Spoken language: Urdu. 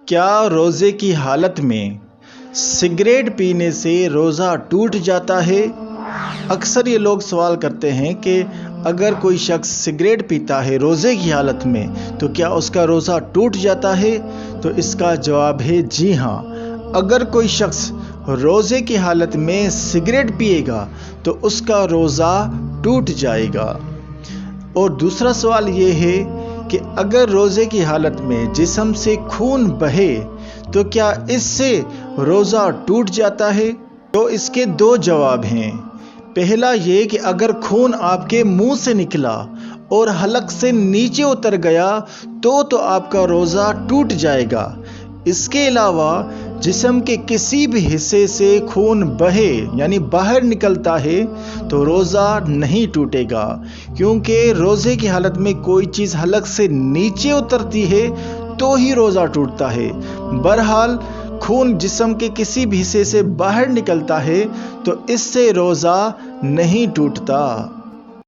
کیا روزے کی حالت میں سگریٹ پینے سے روزہ ٹوٹ جاتا ہے؟ اکثر یہ لوگ سوال کرتے ہیں کہ اگر کوئی شخص سگریٹ پیتا ہے روزے کی حالت میں تو کیا اس کا روزہ ٹوٹ جاتا ہے؟ تو اس کا جواب ہے جی ہاں۔ اگر کوئی شخص روزے کی حالت میں سگریٹ پیے گا تو اس کا روزہ ٹوٹ جائے گا۔ اور دوسرا سوال یہ ہے کہ اگر روزے کی حالت میں جسم سے خون بہے تو کیا اس سے روزہ ٹوٹ جاتا ہے؟ تو اس کے دو جواب ہیں۔ پہلا یہ کہ اگر خون آپ کے منہ سے نکلا اور حلق سے نیچے اتر گیا تو آپ کا روزہ ٹوٹ جائے گا۔ اس کے علاوہ جسم کے کسی بھی حصے سے خون بہے یعنی باہر نکلتا ہے تو روزہ نہیں ٹوٹے گا، کیونکہ روزے کی حالت میں کوئی چیز حلق سے نیچے اترتی ہے تو ہی روزہ ٹوٹتا ہے۔ بہرحال خون جسم کے کسی بھی حصے سے باہر نکلتا ہے تو اس سے روزہ نہیں ٹوٹتا۔